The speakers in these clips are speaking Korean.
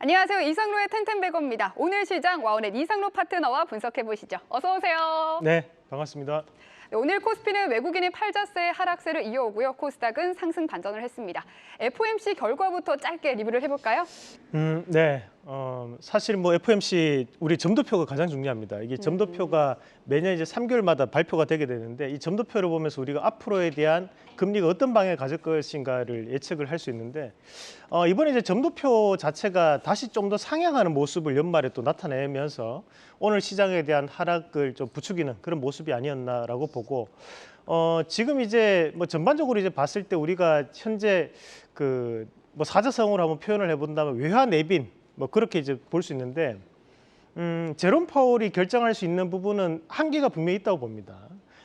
안녕하세요. 이상로의 텐텐베거입니다. 오늘 시장 와우넷 이상로 파트너와 분석해 보시죠. 어서 오세요. 네, 반갑습니다. 네, 오늘 코스피는 외국인의 팔자세의 하락세를 이어오고요. 코스닥은 상승 반전을 했습니다. FOMC 결과부터 짧게 리뷰를 해볼까요? 네. 사실 뭐 FOMC 우리 점도표가 가장 중요합니다. 이게 점도표가 매년 이제 3개월마다 발표가 되게 되는데 이 점도표를 보면서 우리가 앞으로에 대한 금리가 어떤 방향을 가질 것인가를 예측을 할 수 있는데 이번에 이제 점도표 자체가 다시 좀 더 상향하는 모습을 연말에 또 나타내면서 오늘 시장에 대한 하락을 좀 부추기는 그런 모습이 아니었나라고 보고 지금 이제 뭐 전반적으로 이제 봤을 때 우리가 현재 그 뭐 사자성어로 한번 표현을 해본다면 외화 내빈 뭐 그렇게 이제 볼 수 있는데 제롬 파월이 결정할 수 있는 부분은 한계가 분명히 있다고 봅니다.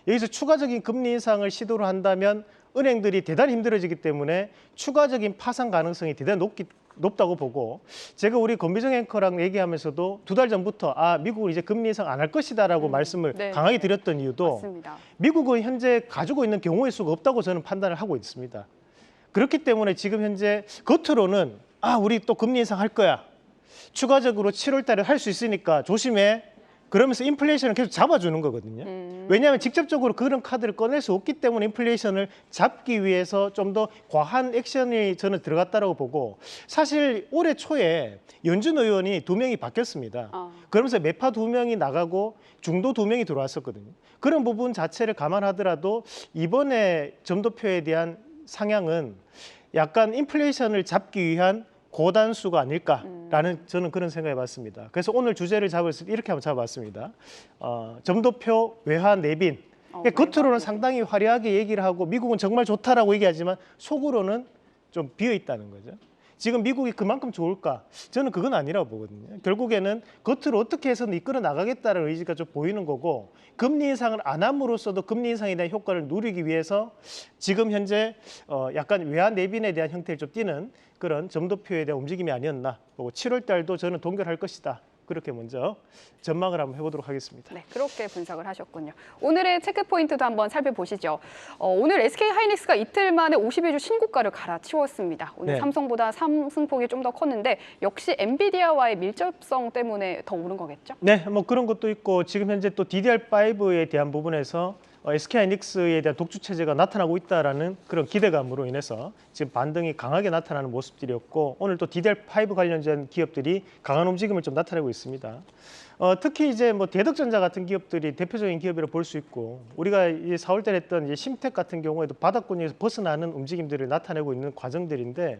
여기서 추가적인 금리 인상을 시도를 한다면 은행들이 대단히 힘들어지기 때문에 추가적인 파산 가능성이 대단히 높다고 보고 제가 우리 권비정 앵커랑 얘기하면서도 2달 전부터 미국은 이제 금리 인상 안 할 것이다라고 말씀을 네. 강하게 드렸던 이유도 맞습니다. 미국은 현재 가지고 있는 경우의 수가 없다고 저는 판단을 하고 있습니다. 그렇기 때문에 지금 현재 겉으로는 우리 또 금리 인상 할 거야. 추가적으로 7월 달에 할 수 있으니까 조심해. 그러면서 인플레이션을 계속 잡아주는 거거든요. 왜냐하면 직접적으로 그런 카드를 꺼낼 수 없기 때문에 인플레이션을 잡기 위해서 좀 더 과한 액션이 저는 들어갔다고 보고 사실 올해 초에 연준 의원이 2명이 바뀌었습니다. 그러면서 매파 2명이 나가고 중도 2명이 들어왔었거든요. 그런 부분 자체를 감안하더라도 이번에 점도표에 대한 상향은 약간 인플레이션을 잡기 위한 고단수가 아닐까라는 저는 그런 생각을 해봤습니다. 그래서 오늘 주제를 잡았을 때 이렇게 한번 잡아봤습니다. 점도표 외화 내빈. 겉으로는 상당히 화려하게 얘기를 하고 미국은 정말 좋다라고 얘기하지만 속으로는 좀 비어 있다는 거죠. 지금 미국이 그만큼 좋을까? 저는 그건 아니라고 보거든요. 결국에는 겉으로 어떻게 해서든 이끌어 나가겠다는 의지가 좀 보이는 거고 금리 인상을 안 함으로써도 금리 인상에 대한 효과를 누리기 위해서 지금 현재 약간 외화 내빈에 대한 형태를 좀 띠는 그런 점도표에 대한 움직임이 아니었나 보고 7월 달도 저는 동결할 것이다. 그렇게 먼저 전망을 한번 해보도록 하겠습니다. 네, 그렇게 분석을 하셨군요. 오늘의 체크 포인트도 한번 살펴보시죠. 오늘 SK하이닉스가 이틀 만에 52주 신고가를 갈아치웠습니다. 오늘 네. 삼성보다 상승폭이 좀 더 컸는데 역시 엔비디아와의 밀접성 때문에 더 오른 거겠죠? 네, 뭐 그런 것도 있고 지금 현재 또 DDR5에 대한 부분에서 SK하이닉스에 대한 독주 체제가 나타나고 있다라는 그런 기대감으로 인해서 지금 반등이 강하게 나타나는 모습들이었고 오늘 또 DDR5 관련된 기업들이 강한 움직임을 좀 나타내고 있습니다. 특히 이제 뭐 대덕전자 같은 기업들이 대표적인 기업이라 볼 수 있고 우리가 이제 4월 달 했던 이제 심텍 같은 경우에도 바닥권에서 벗어나는 움직임들을 나타내고 있는 과정들인데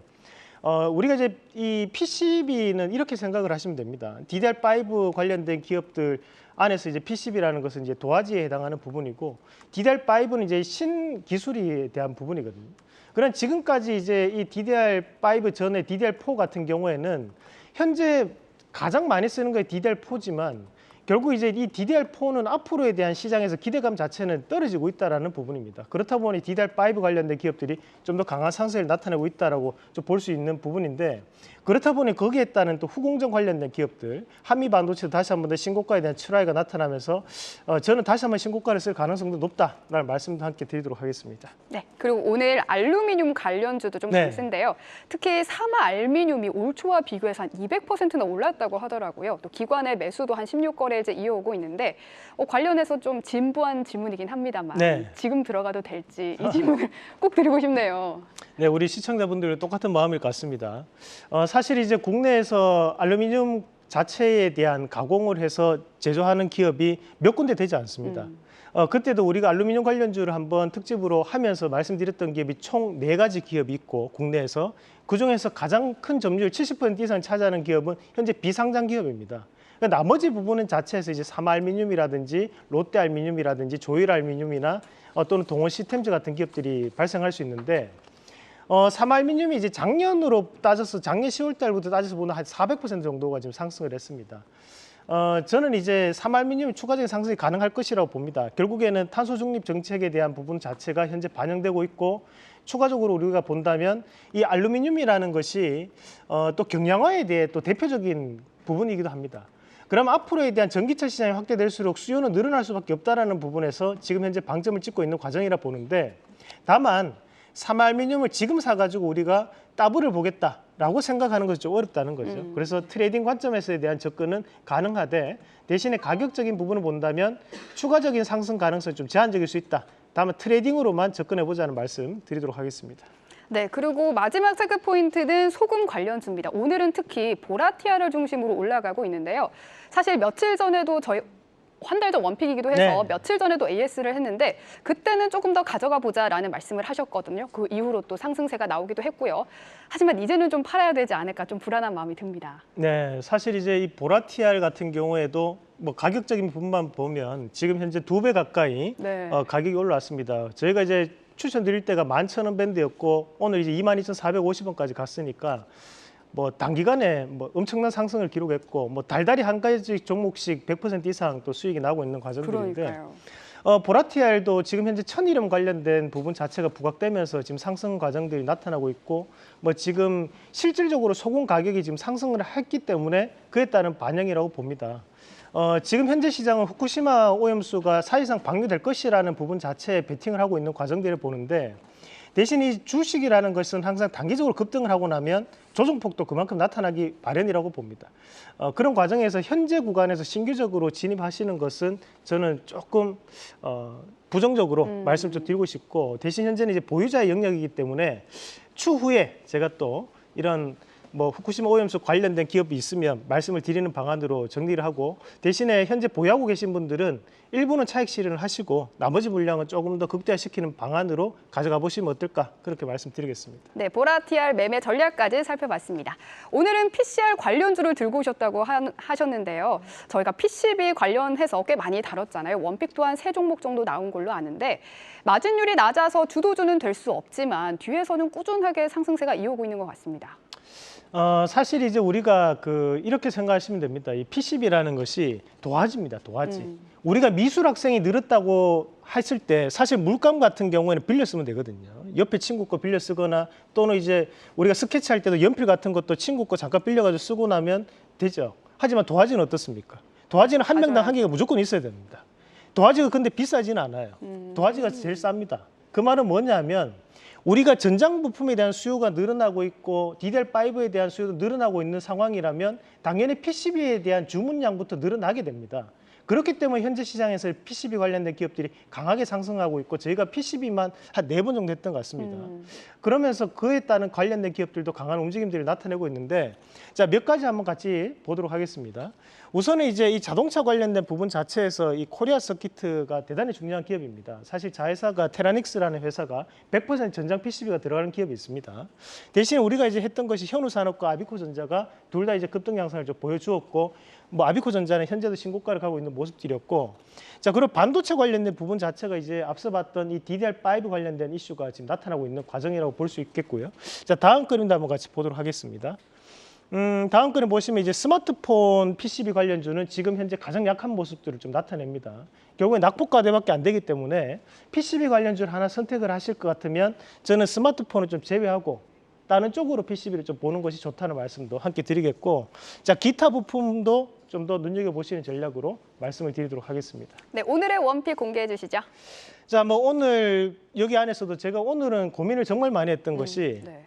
우리가 이제 이 PCB는 이렇게 생각을 하시면 됩니다. DDR5 관련된 기업들 안에서 이제 PCB라는 것은 이제 도화지에 해당하는 부분이고 DDR5는 이제 신기술에 대한 부분이거든요. 그런 지금까지 이제 이 DDR5 전에 DDR4 같은 경우에는 현재 가장 많이 쓰는 게 DDR4지만 결국 이제 이 DDR4는 앞으로에 대한 시장에서 기대감 자체는 떨어지고 있다는 부분입니다. 그렇다 보니 DDR5 관련된 기업들이 좀 더 강한 상승을 나타내고 있다고 좀 볼 수 있는 부분인데 그렇다 보니 거기에 따른 또 후공정 관련된 기업들, 한미반도체도 다시 한번 더 신고가에 대한 출하가 나타나면서 저는 다시 한번 신고가를 쓸 가능성도 높다라는 말씀도 함께 드리도록 하겠습니다. 네, 그리고 오늘 알루미늄 관련주도 좀 강세인데요. 특히 사마 알루미늄이 올 초와 비교해서 한 200%나 올랐다고 하더라고요. 또 기관의 매수도 한 16거래일째 이어오고 있는데 관련해서 좀 진부한 질문이긴 합니다만 지금 들어가도 될지 이 질문을 꼭 드리고 싶네요. 네, 우리 시청자분들과 똑같은 마음일 것 같습니다. 사실 이제 국내에서 알루미늄 자체에 대한 가공을 해서 제조하는 기업이 몇 군데 되지 않습니다. 그때도 우리가 알루미늄 관련주를 한번 특집으로 하면서 말씀드렸던 기업이 총 4가지 기업이 있고 국내에서 그중에서 가장 큰 점유율 70% 이상 차지하는 기업은 현재 비상장 기업입니다. 그러니까 나머지 부분은 자체에서 이제 삼알루미늄이라든지 롯데알루미늄이라든지 조일알루미늄이나 또는 동원 시스템즈 같은 기업들이 발생할 수 있는데 삼알루미늄이 이제 작년으로 따져서 작년 10월 달부터 따져서 보면 한 400% 정도가 지금 상승을 했습니다. 저는 이제 삼알루미늄 추가적인 상승이 가능할 것이라고 봅니다. 결국에는 탄소 중립 정책에 대한 부분 자체가 현재 반영되고 있고 추가적으로 우리가 본다면 이 알루미늄이라는 것이 또 경량화에 대해 또 대표적인 부분이기도 합니다. 그럼 앞으로에 대한 전기차 시장이 확대될수록 수요는 늘어날 수밖에 없다는 부분에서 지금 현재 방점을 찍고 있는 과정이라 보는데 다만 삼알루미늄을 지금 사가지고 우리가 따블을 보겠다라고 생각하는 것이 좀 어렵다는 거죠. 그래서 트레이딩 관점에서에 대한 접근은 가능하되 대신에 가격적인 부분을 본다면 추가적인 상승 가능성이 좀 제한적일 수 있다. 다만 트레이딩으로만 접근해보자는 말씀 드리도록 하겠습니다. 네, 그리고 마지막 체크 포인트는 소금 관련주입니다. 오늘은 특히 보라티아를 중심으로 올라가고 있는데요. 사실 며칠 전에도 저희 한 달 전 원픽이기도 해서 네. 며칠 전에도 AS를 했는데 그때는 조금 더 가져가 보자라는 말씀을 하셨거든요. 그 이후로 또 상승세가 나오기도 했고요. 하지만 이제는 좀 팔아야 되지 않을까 좀 불안한 마음이 듭니다. 네, 사실 이제 이 보라티알 같은 경우에도 뭐 가격적인 부분만 보면 지금 현재 2배 가까이 네. 가격이 올라왔습니다. 저희가 이제 추천드릴 때가 11,000원 밴드였고 오늘 이제 22,450원까지 갔으니까 뭐 단기간에 뭐 엄청난 상승을 기록했고 뭐 달달이 한 가지 종목씩 100% 이상 또 수익이 나고 있는 과정들인데 그러니까요. 보라티알도 지금 현재 천일염 관련된 부분 자체가 부각되면서 지금 상승 과정들이 나타나고 있고 뭐 지금 실질적으로 소금 가격이 지금 상승을 했기 때문에 그에 따른 반영이라고 봅니다. 지금 현재 시장은 후쿠시마 오염수가 사실상 방류될 것이라는 부분 자체에 베팅을 하고 있는 과정들을 보는데 대신 이 주식이라는 것은 항상 단기적으로 급등을 하고 나면 조정폭도 그만큼 나타나기 마련이라고 봅니다. 그런 과정에서 현재 구간에서 신규적으로 진입하시는 것은 저는 조금 부정적으로 말씀 좀 드리고 싶고 대신 현재는 이제 보유자의 영역이기 때문에 추후에 제가 또 이런 뭐 후쿠시마 오염수 관련된 기업이 있으면 말씀을 드리는 방안으로 정리를 하고 대신에 현재 보유하고 계신 분들은 일부는 차익 실현을 하시고 나머지 물량은 조금 더 극대화시키는 방안으로 가져가 보시면 어떨까 그렇게 말씀드리겠습니다. 네, 보라티알 매매 전략까지 살펴봤습니다. 오늘은 PCR 관련주를 들고 오셨다고 하셨는데요. 저희가 PCB 관련해서 꽤 많이 다뤘잖아요. 원픽 또한 3종목 정도 나온 걸로 아는데 마진율이 낮아서 주도주는 될 수 없지만 뒤에서는 꾸준하게 상승세가 이어오고 있는 것 같습니다. 사실 이제 우리가 이렇게 생각하시면 됩니다. 이 PCB라는 것이 도화지입니다. 도화지. 우리가 미술 학생이 늘었다고 했을 때 사실 물감 같은 경우에는 빌려 쓰면 되거든요. 옆에 친구 거 빌려 쓰거나 또는 이제 우리가 스케치할 때도 연필 같은 것도 친구 거 잠깐 빌려가지고 쓰고 나면 되죠. 하지만 도화지는 어떻습니까? 도화지는 한 명당 한 개가 무조건 있어야 됩니다. 도화지가 근데 비싸지는 않아요. 도화지가 제일 쌉니다. 그 말은 뭐냐면 우리가 전장 부품에 대한 수요가 늘어나고 있고 DDR5에 대한 수요도 늘어나고 있는 상황이라면 당연히 PCB에 대한 주문량부터 늘어나게 됩니다. 그렇기 때문에 현재 시장에서 PCB 관련된 기업들이 강하게 상승하고 있고 저희가 PCB만 한 4번 정도 했던 것 같습니다. 그러면서 그에 따른 관련된 기업들도 강한 움직임들을 나타내고 있는데 자, 몇 가지 한번 같이 보도록 하겠습니다. 우선은 이제 이 자동차 관련된 부분 자체에서 이 코리아 서키트가 대단히 중요한 기업입니다. 사실 자회사가 테라닉스라는 회사가 100% 전장 PCB가 들어가는 기업이 있습니다. 대신 우리가 이제 했던 것이 현우산업과 아비코전자가 둘 다 이제 급등 양상을 좀 보여주었고 뭐 아비코전자는 현재도 신고가를 가고 있는 모습들이었고 자 그리고 반도체 관련된 부분 자체가 이제 앞서 봤던 이 DDR5 관련된 이슈가 지금 나타나고 있는 과정이라고 볼 수 있겠고요. 자 다음 그림도 한번 같이 보도록 하겠습니다. 다음 그림 보시면 이제 스마트폰 PCB 관련주는 지금 현재 가장 약한 모습들을 좀 나타냅니다. 결국에 낙폭과대밖에 안 되기 때문에 PCB 관련주를 하나 선택을 하실 것 같으면 저는 스마트폰을 좀 제외하고 다른 쪽으로 PCB를 좀 보는 것이 좋다는 말씀도 함께 드리겠고 자 기타 부품도 좀 더 눈여겨보시는 전략으로 말씀을 드리도록 하겠습니다. 네, 오늘의 원픽 공개해 주시죠. 자, 뭐 오늘 여기 안에서도 제가 오늘은 고민을 정말 많이 했던 것이 네.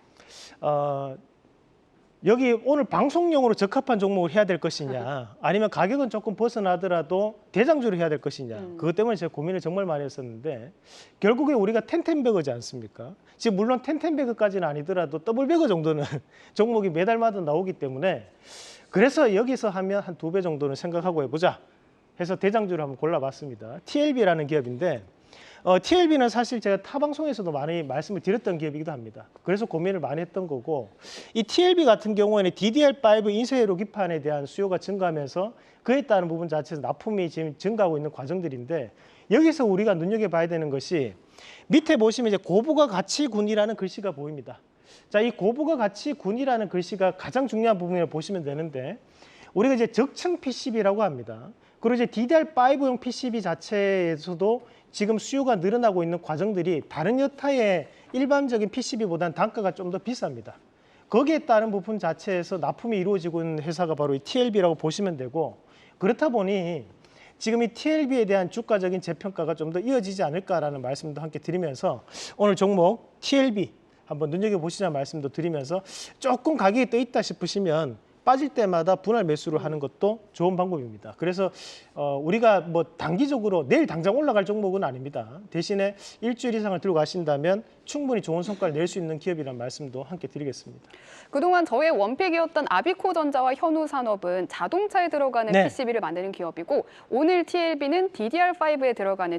여기 오늘 방송용으로 적합한 종목을 해야 될 것이냐 아니면 가격은 조금 벗어나더라도 대장주를 해야 될 것이냐 그것 때문에 제가 고민을 정말 많이 했었는데 결국에 우리가 텐텐베거지 않습니까? 지금 물론 텐텐베거까지는 아니더라도 더블베거 정도는 종목이 매달마다 나오기 때문에 그래서 여기서 하면 한 2배 정도는 생각하고 해보자 해서 대장주를 한번 골라봤습니다. TLB라는 기업인데 TLB는 사실 제가 타 방송에서도 많이 말씀을 드렸던 기업이기도 합니다. 그래서 고민을 많이 했던 거고 이 TLB 같은 경우에는 DDR5 인쇄로 기판에 대한 수요가 증가하면서 그에 따른 부분 자체에서 납품이 지금 증가하고 있는 과정들인데 여기서 우리가 눈여겨봐야 되는 것이 밑에 보시면 이제 고부가 가치군이라는 글씨가 보입니다. 자, 이 고부가 가치군이라는 글씨가 가장 중요한 부분을 보시면 되는데 우리가 이제 적층 PCB라고 합니다. 그리고 이제 DDR5용 PCB 자체에서도 지금 수요가 늘어나고 있는 과정들이 다른 여타의 일반적인 PCB보다는 단가가 좀 더 비쌉니다. 거기에 따른 부분 자체에서 납품이 이루어지고 있는 회사가 바로 이 TLB라고 보시면 되고 그렇다 보니 지금 이 TLB에 대한 주가적인 재평가가 좀 더 이어지지 않을까라는 말씀도 함께 드리면서 오늘 종목 TLB 한번 눈여겨보시자는 말씀도 드리면서 조금 가격이 떠 있다 싶으시면 빠질 때마다 분할 매수를 하는 것도 좋은 방법입니다. 그래서 우리가 뭐 단기적으로 내일 당장 올라갈 종목은 아닙니다. 대신에 일주일 이상을 들고 가신다면 충분히 좋은 성과를 낼 수 있는 기업이라는 말씀도 함께 드리겠습니다. 그동안 저의 원픽이었던 아비코전자와 현우산업은 자동차에 들어가는 네. PCB를 만드는 기업이고 오늘 TLB는 DDR5에 들어가는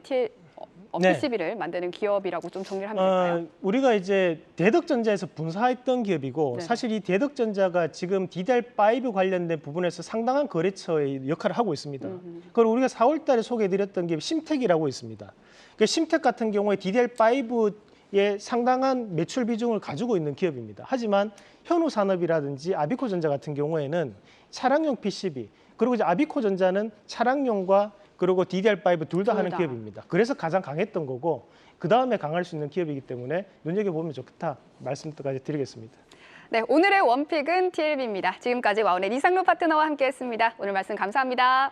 네. PCB를 만드는 기업이라고 좀 정리를 하면 될까요? 우리가 이제 대덕전자에서 분사했던 기업이고 네. 사실 이 대덕전자가 지금 DDR5 관련된 부분에서 상당한 거래처의 역할을 하고 있습니다. 그리고 우리가 4월 달에 소개해드렸던 게 심텍이라고 있습니다. 그러니까 심텍 같은 경우에 DDR5에 상당한 매출 비중을 가지고 있는 기업입니다. 하지만 현우산업이라든지 아비코전자 같은 경우에는 차량용 PCB, 그리고 이제 아비코전자는 차량용과 그리고 DDR5 둘 다 하는 기업입니다. 그래서 가장 강했던 거고 그 다음에 강할 수 있는 기업이기 때문에 눈여겨보면 좋다 말씀까지 드리겠습니다. 네, 오늘의 원픽은 TLB입니다. 지금까지 와운의 이상로 파트너와 함께했습니다. 오늘 말씀 감사합니다.